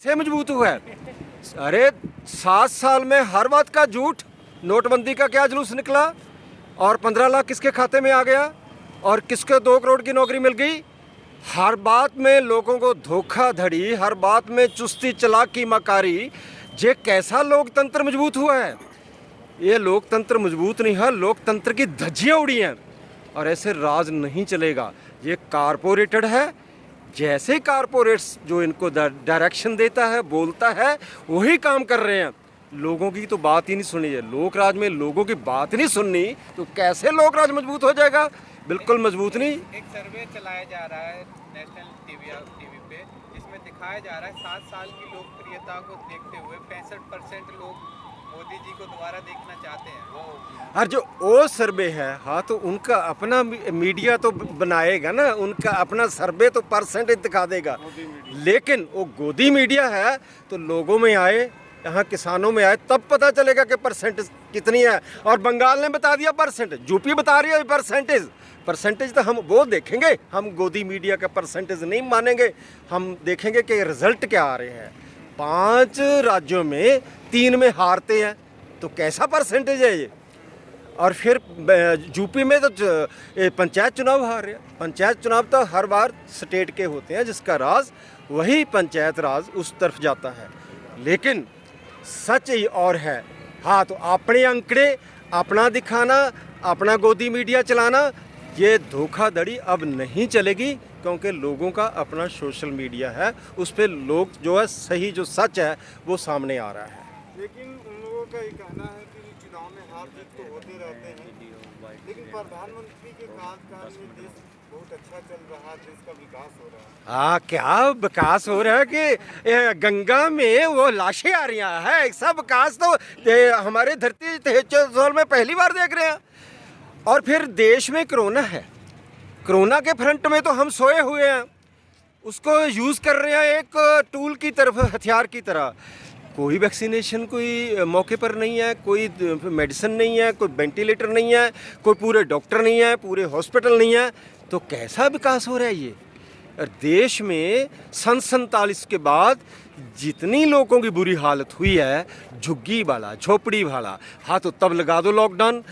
कैसे मजबूत हुआ है? अरे 7 साल में हर बात का झूठ, नोटबंदी का क्या जुलूस निकला, और 15 लाख किसके खाते में आ गया, और किसके 2 करोड़ की नौकरी मिल गई। हर बात में लोगों को धोखाधड़ी, हर बात में चुस्ती चालाकी मकारी। ये कैसा लोकतंत्र मजबूत हुआ है? ये लोकतंत्र मजबूत नहीं है, लोकतंत्र की धज्जियाँ उड़ी हैं, और ऐसे राज नहीं चलेगा। ये कारपोरेटेड है। जैसे कारपोरेट्स जो इनको डायरेक्शन देता है, बोलता है, वही काम कर रहे हैं। लोगों की तो बात ही नहीं सुनी है। लोकराज में लोगों की बात नहीं सुननी तो कैसे लोकराज मजबूत हो जाएगा? बिल्कुल मजबूत नहीं। एक सर्वे चलाया जा रहा है नेशनल टीवी पे, जिसमें दिखाया जा रहा है 7 साल की लोकप्रियता को देखते हुए 65% लोग मोदी जी को दोबारा देखना चाहते हैं। और जो ओ सर्वे है, हाँ, तो उनका अपना मीडिया तो बनाएगा ना, उनका अपना सर्वे तो परसेंटेज दिखा देगा। लेकिन वो गोदी मीडिया है तो लोगों में आए, यहाँ किसानों में आए, तब पता चलेगा कि परसेंटेज कितनी है। और बंगाल ने बता दिया परसेंटेज, यूपी बता रही है परसेंटेज तो हम वो देखेंगे। हम गोदी मीडिया का परसेंटेज नहीं मानेंगे, हम देखेंगे कि रिजल्ट क्या आ रहे हैं। 5 राज्यों में 3 में हारते हैं, तो कैसा परसेंटेज है ये? और फिर यूपी में तो पंचायत चुनाव हार रहे हैं। पंचायत चुनाव तो हर बार स्टेट के होते हैं, जिसका राज वही पंचायत राज उस तरफ जाता है। लेकिन सच ही और है। हाँ, तो अपने अंकड़े अपना दिखाना, अपना गोदी मीडिया चलाना, ये धोखाधड़ी अब नहीं चलेगी, क्योंकि लोगों का अपना सोशल मीडिया है, उस पर लोग जो है सही जो सच है वो सामने आ रहा है। लेकिन उन लोगों का ये कहना है कि चुनाव में हार जीत तो होते रहते हैं, लेकिन प्रधानमंत्री के कार्यकाल में देश बहुत अच्छा चल रहा है, देश का विकास हो रहा है। हाँ, क्या विकास हो रहा है कि गंगा में वो लाशें आ रही हैं। ऐसा विकास तो हमारे धरती तहसील में पहली बार देख रहे हैं। और फिर देश में कोरोना है, कोरोना के फ्रंट में तो हम सोए हुए हैं, उसको यूज़ कर रहे हैं एक टूल की तरफ, हथियार की तरह। कोई वैक्सीनेशन कोई मौके पर नहीं है, कोई मेडिसिन नहीं है, कोई वेंटिलेटर नहीं है, कोई पूरे डॉक्टर नहीं है, पूरे हॉस्पिटल नहीं है, तो कैसा विकास हो रहा है ये? और देश में सन 47 के बाद जितनी लोगों की बुरी हालत हुई है, झुग्गी वाला, झोपड़ी वाला, हाँ, तो तब लगा दो लॉकडाउन,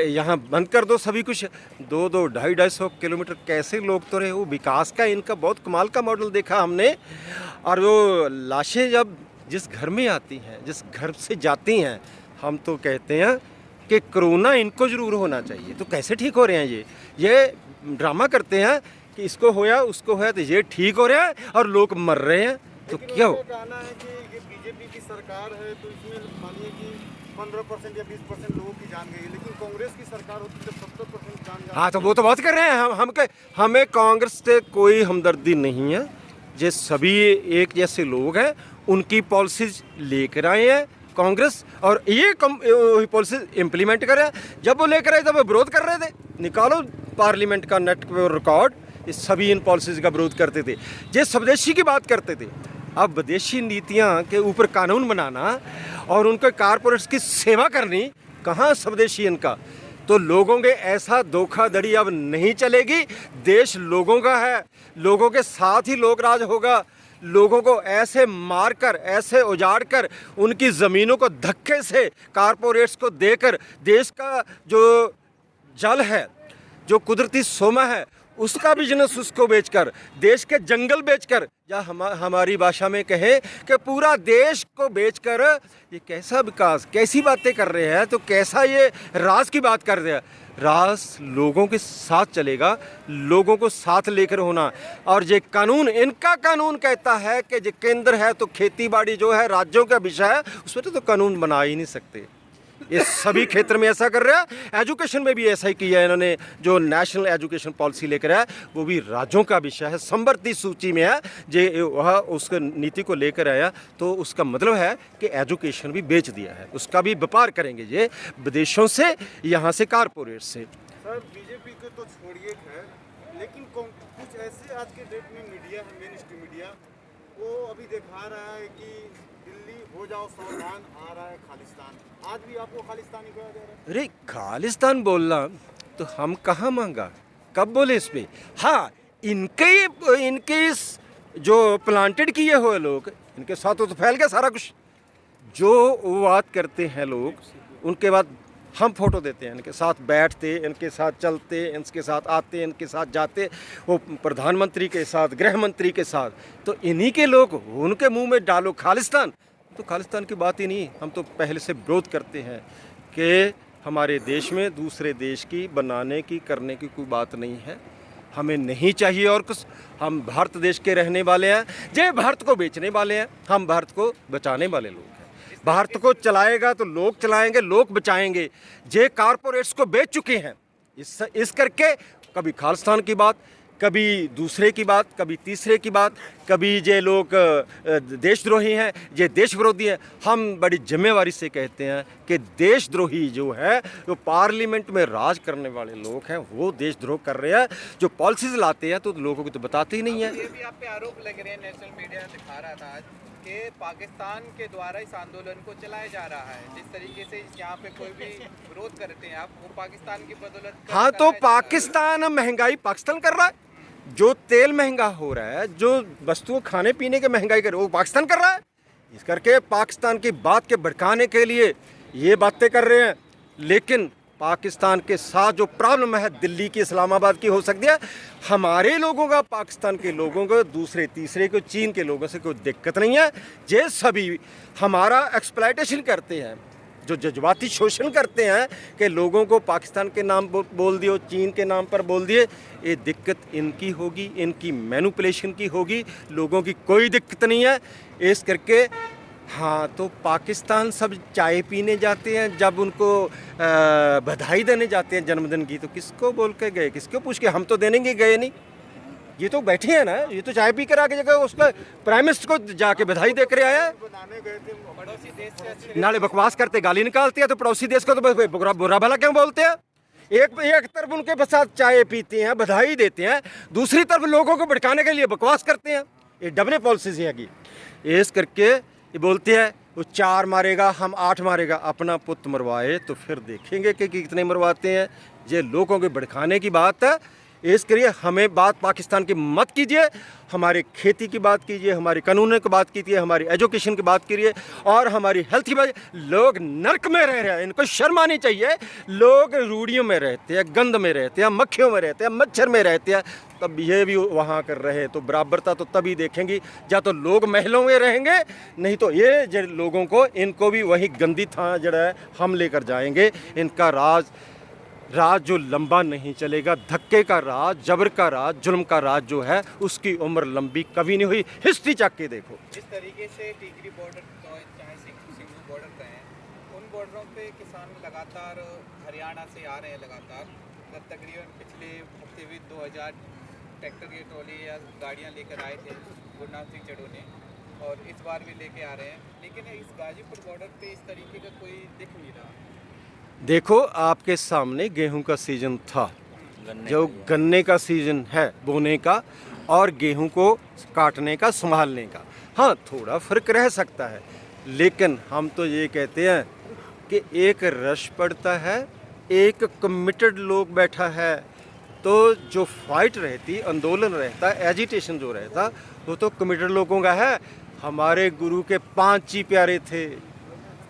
यहाँ बंद कर दो सभी कुछ। 2-2, 250 किलोमीटर कैसे लोग तो रहे। वो विकास का इनका बहुत कमाल का मॉडल देखा हमने। और वो लाशें जब जिस घर में आती हैं, जिस घर से जाती हैं, हम तो कहते हैं कि कोरोना इनको ज़रूर होना चाहिए। तो कैसे ठीक हो रहे हैं ये ड्रामा करते हैं कि इसको होया उसको होया, तो ये ठीक हो रहा है और लोग मर रहे हैं। तो क्यों? कहना है कि ये बीजेपी की सरकार है, तो इसमें मानिए कि 15% या 20% लोगों की जान गई, लेकिन कांग्रेस की सरकार होती तो 70% जान जा। हाँ, तो वो तो बात कर रहे हैं हमें कांग्रेस से कोई हमदर्दी नहीं है। ये सभी एक जैसे लोग हैं, उनकी पॉलिसीज लेकर आए हैं कांग्रेस, और ये पॉलिसीज इम्प्लीमेंट कर रहे हैं। जब वो लेकर आए तब वो विरोध कर रहे थे। निकालो पार्लियामेंट का नेट पर रिकॉर्ड, ये सभी इन पॉलिसीज का विरोध करते थे। ये स्वदेशी की बात करते थे। अब विदेशी नीतियाँ के ऊपर कानून बनाना और उनके कारपोरेट्स की सेवा करनी, कहाँ स्वदेशी इनका? तो लोगों के ऐसा धोखाधड़ी अब नहीं चलेगी। देश लोगों का है, लोगों के साथ ही लोकराज होगा। लोगों को ऐसे मारकर, ऐसे उजाड़ कर, उनकी ज़मीनों को धक्के से कारपोरेट्स को देकर, देश का जो जल है, जो कुदरती सोमा है, उसका बिजनेस उसको बेचकर, देश के जंगल बेचकर, या हमारी भाषा में कहें कि पूरा देश को बेचकर, ये कैसा विकास, कैसी बातें कर रहे हैं? तो कैसा ये राज की बात कर रहे हैं? राज लोगों के साथ चलेगा, लोगों को साथ लेकर होना। और ये कानून, इनका कानून कहता है कि जो केंद्र है तो खेती बाड़ी जो है राज्यों का विषय है, उस पर तो कानून बना ही नहीं सकते। ये सभी क्षेत्र में ऐसा कर रहा है। एजुकेशन में भी ऐसा ही किया है इन्होंने। जो नेशनल एजुकेशन पॉलिसी लेकर है वो भी राज्यों का विषय है, समवर्ती सूची में है। जो वह उस नीति को लेकर आया, तो उसका मतलब है कि एजुकेशन भी बेच दिया है, उसका भी व्यापार करेंगे ये विदेशों से, यहाँ से कारपोरेट से। सर, बीजेपी को तो छोड़िए खैर, लेकिन कुछ ऐसे आज के डेट में मीडिया है, मेन स्ट्रीम मीडिया, वो अभी दिखा रहा है कि दिल्ली हो जाओ सावधान, आ रहा है खालिस्तान। आज भी आपको खालिस्तानी कहा जा रहा है। अरे खालिस्तान बोलना तो हम कहाँ मांगा, कब बोले इस पे? हाँ, इनके जो प्लांटेड किए हुए लोग, इनके साथ तो फैल गया सारा कुछ। जो वो बात करते हैं लोग, उनके बाद हम फोटो देते हैं, इनके साथ बैठते, इनके साथ चलते, इनके साथ आते, इनके साथ जाते, वो प्रधानमंत्री के साथ, गृह मंत्री के साथ। तो इन्हीं के लोग, उनके मुंह में डालो खालिस्तान, तो खालिस्तान की बात ही नहीं। हम तो पहले से विरोध करते हैं कि हमारे देश में दूसरे देश की बनाने की करने की कोई बात नहीं है, हमें नहीं चाहिए और कुछ। हम भारत देश के रहने वाले हैं, जे भारत को बेचने वाले हैं, हम भारत को बचाने वाले लोग हैं। भारत को चलाएगा तो लोग चलाएंगे, लोग बचाएंगे। जे कारपोरेट्स को बेच चुके हैं, इस करके कभी खालिस्तान की बात, कभी दूसरे की बात, कभी तीसरे की बात, कभी जे लोग देशद्रोही हैं, ये देश विरोधी हैं। हम बड़ी जिम्मेवारी से कहते हैं कि देशद्रोही जो है, जो पार्लियामेंट में राज करने वाले लोग हैं, वो देशद्रोह कर रहे हैं। जो पॉलिसीज लाते हैं तो लोगों को तो बताते ही नहीं है। ये भी आप पे आरोप लग रहे हैं, नेशनल मीडिया दिखा रहा था आज कि पाकिस्तान के द्वारा इस आंदोलन को चलाया जा रहा है। जिस तरीके से यहाँ पे कोई भी विरोध करते हैं आप, वो पाकिस्तान की बदौलत हाँ, तो पाकिस्तान महंगाई पाकिस्तान कर रहा है। जो तेल महंगा हो रहा है, जो वस्तुओं खाने पीने के महंगाई कर, वो पाकिस्तान कर रहा है। इस करके पाकिस्तान की बात के भड़काने के लिए ये बातें कर रहे हैं। लेकिन पाकिस्तान के साथ जो प्रॉब्लम है, दिल्ली की, इस्लामाबाद की हो सकती है, हमारे लोगों का, पाकिस्तान के लोगों को, दूसरे तीसरे को, चीन के लोगों से कोई दिक्कत नहीं है। ये सभी हमारा एक्सप्लॉयटेशन करते हैं, जो जज्बाती शोषण करते हैं कि लोगों को पाकिस्तान के नाम बोल दिए, चीन के नाम पर बोल दिए। ये दिक्कत इनकी होगी, इनकी मैनिपुलेशन की होगी, लोगों की कोई दिक्कत नहीं है। इस करके हाँ, तो पाकिस्तान सब चाय पीने जाते हैं, जब उनको बधाई देने जाते हैं जन्मदिन की, तो किसको बोल के गए, किसको पूछ के? हम तो देने के गए नहीं, ये तो बैठे हैं ना, ये तो चाय पी कर आके जगह उसका प्राइम मिनिस्टर को जाके बधाई दे कर आया है। पड़ोसी देश से अच्छे नाले बकवास करते, गाली निकालते हैं, तो पड़ोसी देश को तो बुरा भला क्यों बोलते हैं? एक तरफ उनके साथ चाय पीते हैं, बधाई देते हैं, दूसरी तरफ लोगों को भड़काने के लिए बकवास करते हैं। ये डबल पॉलिसी है कि इस करके ये बोलते हैं वो 4 मारेगा, हम 8 मारेगा। अपना पुत्र मरवाए तो फिर देखेंगे कि कितने मरवाते हैं। ये लोगों के भड़काने की बात है। इस करिए हमें बात पाकिस्तान की मत कीजिए, हमारी खेती की बात कीजिए, हमारी कानून की बात कीजिए, हमारी एजुकेशन की बात कीजिए और हमारी हेल्थ की बात। लोग नर्क में रह रहे हैं, इनको शर्म आनी चाहिए। लोग रूढ़ियों में रहते हैं, गंद में रहते हैं, मक्खियों में रहते हैं, मच्छर में रहते हैं, तब ये भी वहाँ कर रहे। तो बराबरता तो तभी देखेंगी या तो लोग महलों में रहेंगे, नहीं तो ये लोगों को, इनको भी वही गंदी था जड़ा है हम लेकर जाएंगे। इनका राज जो लंबा नहीं चलेगा, धक्के का राज, जबर का राज, जुल्म का राज जो है, उसकी उम्र लंबी कभी नहीं हुई। हिस्ट्री चक के देखो। जिस तरीके से टिकरी बॉर्डर, चाहे सिंघू बॉर्डर कहें, उन बॉर्डरों पे किसान लगातार हरियाणा से आ रहे हैं लगातार। तकरीबन पिछले हफ्ते भी 2000 ट्रैक्टर की ट्रॉली या गाड़ियाँ लेकर आए थे गुरनाम सिंह चड्ढा ने, और इस बार भी लेके आ रहे हैं। लेकिन इस गाजीपुर बॉर्डर पे इस तरीके का कोई दिख नहीं रहा। देखो, आपके सामने गेहूं का सीज़न था, जो गन्ने का सीज़न है बोने का, और गेहूं को काटने का, संभालने का। हाँ, थोड़ा फ़र्क रह सकता है, लेकिन हम तो ये कहते हैं कि एक रश पड़ता है, एक कमिटेड लोग बैठा है, तो जो फाइट रहती, आंदोलन रहता, एजिटेशन जो रहता, वो तो कमिटेड लोगों का है। हमारे गुरु के 5 ही प्यारे थे,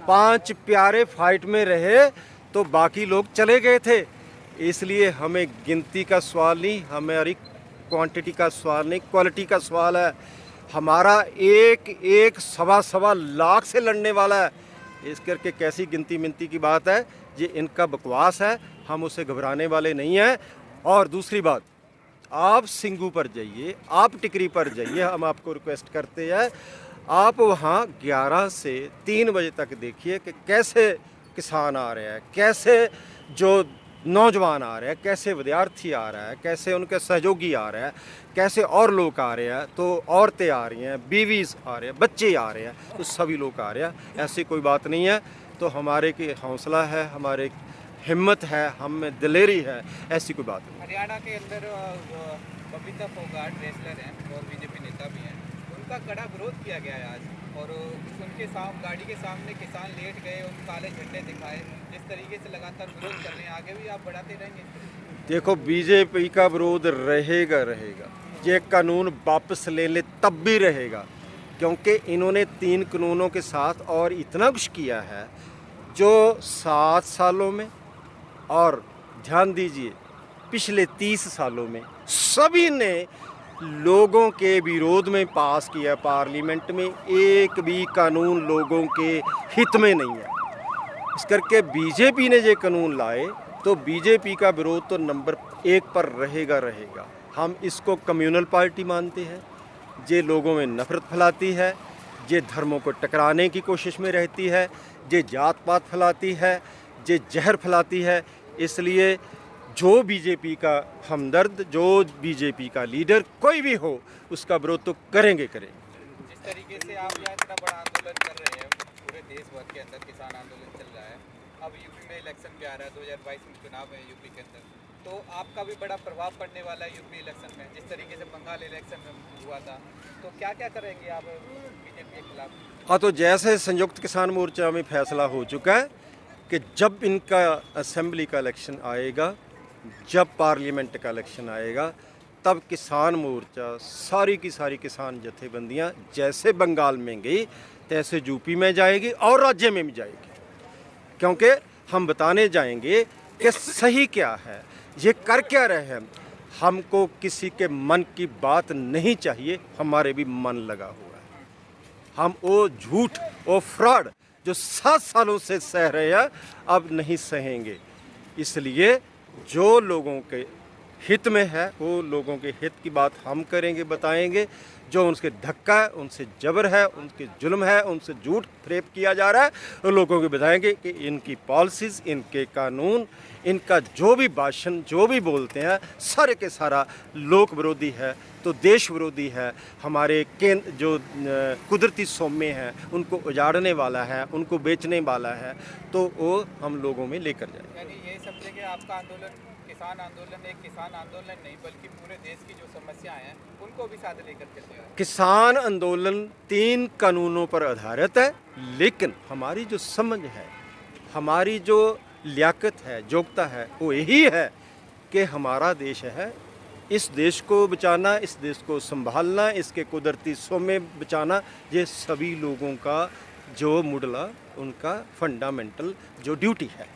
5 प्यारे फाइट में रहे तो बाकी लोग चले गए थे। इसलिए हमें गिनती का सवाल नहीं, हमारी क्वांटिटी का सवाल नहीं, क्वालिटी का सवाल है। हमारा एक सवा लाख से लड़ने वाला है। इस करके कैसी गिनती मिनती की बात है, ये इनका बकवास है, हम उसे घबराने वाले नहीं हैं। और दूसरी बात, आप सिंघू पर जाइए, आप टिकरी पर जाइए, हम आपको रिक्वेस्ट करते हैं, आप वहाँ 11 से 3 बजे तक देखिए कि कैसे किसान आ रहे हैं, कैसे जो नौजवान आ रहे हैं, कैसे विद्यार्थी आ रहा है, कैसे उनके सहयोगी आ रहे हैं, कैसे और लोग आ रहे हैं। तो औरतें आ रही हैं, बीवीज़ आ रहे हैं, बच्चे आ रहे हैं, तो सभी लोग आ रहे हैं। ऐसी कोई बात नहीं है। तो हमारे की हौसला है, हमारे हिम्मत है, हम में दिलेरी है, ऐसी कोई बात नहीं। हरियाणा के अंदर बबीता फोगाट रेसलर हैं और बीजेपी नेता भी हैं, उनका कड़ा विरोध किया गया है आज। और उनके गाड़ी के सामने किसान लेट गए, उन काले झंडे दिखाए। जिस तरीके से लगातार विरोध कर रहे हैं, आगे भी आप बढ़ाते रहेंगे? देखो, बीजेपी का विरोध रहेगा। ये कानून वापस ले ले तब भी रहेगा। क्योंकि इन्होंने 3 कानूनों के साथ और इतना कुछ किया है जो 7 सालों में, और ध्यान दीजिए पिछले 30 सालों में सभी ने लोगों के विरोध में पास किया। पार्लियामेंट में एक भी कानून लोगों के हित में नहीं है। इस करके बीजेपी ने ये कानून लाए तो बीजेपी का विरोध तो नंबर 1 पर रहेगा। हम इसको कम्युनल पार्टी मानते हैं। ये लोगों में नफरत फैलाती है, ये धर्मों को टकराने की कोशिश में रहती है, ये जात पात फैलाती है, ये जहर फैलाती है। इसलिए जो बीजेपी का हमदर्द, जो बीजेपी का लीडर कोई भी हो, उसका विरोध तो करेंगे। जिस तरीके से आप यहाँ इतना बड़ा आंदोलन कर रहे हैं, पूरे देश भर के अंदर किसान आंदोलन चल रहा है, अब यूपी में इलेक्शन भी आ रहा है, 2022 में चुनाव है यूपी के अंदर, तो आपका भी बड़ा प्रभाव पड़ने वाला है यूपी इलेक्शन में। जिस तरीके से बंगाल इलेक्शन में हुआ था, तो क्या क्या करेंगे आप बीजेपी के खिलाफ? हाँ, तो जैसे संयुक्त किसान मोर्चा में फैसला हो चुका है कि जब इनका असेंबली का इलेक्शन आएगा, जब पार्लियामेंट का इलेक्शन आएगा, तब किसान मोर्चा सारी की सारी किसान जथेबंदियां जैसे बंगाल में गई तैसे यूपी में जाएगी और राज्य में भी जाएगी। क्योंकि हम बताने जाएंगे कि सही क्या है, ये कर क्या रहे हैं। हमको किसी के मन की बात नहीं चाहिए, हमारे भी मन लगा हुआ है। हम वो झूठ, वो फ्रॉड जो 7 सालों से सह रहे हैं, अब नहीं सहेंगे। इसलिए जो लोगों के हित में है, वो लोगों के हित की बात हम करेंगे, बताएंगे। जो उनके धक्का है, उनसे जबर है, उनके जुल्म है, उनसे झूठ फरेब किया जा रहा है, वो लोगों को बताएंगे कि इनकी पॉलिसीज़, इनके कानून, इनका जो भी भाषण, जो भी बोलते हैं, सारे के सारा लोक विरोधी है, तो देश विरोधी है। हमारे केंद्र जो कुदरती सोमे हैं, उनको उजाड़ने वाला है, उनको बेचने वाला है, तो वो हम लोगों में लेकर जाएंगे। यानी ये समझे कि आपका आंदोलन किसान आंदोलन एक किसान आंदोलन नहीं, बल्कि पूरे देश की जो समस्याएं हैं उनको भी साथ लेकर चलते हैं। किसान आंदोलन 3 कानूनों पर आधारित है, लेकिन हमारी जो समझ है, हमारी जो लियाकत है, योग्यता है, वो यही है कि हमारा देश है, इस देश को बचाना, इस देश को संभालना, इसके कुदरती सोमे बचाना, ये सभी लोगों का जो मुडला, उनका फंडामेंटल जो ड्यूटी है।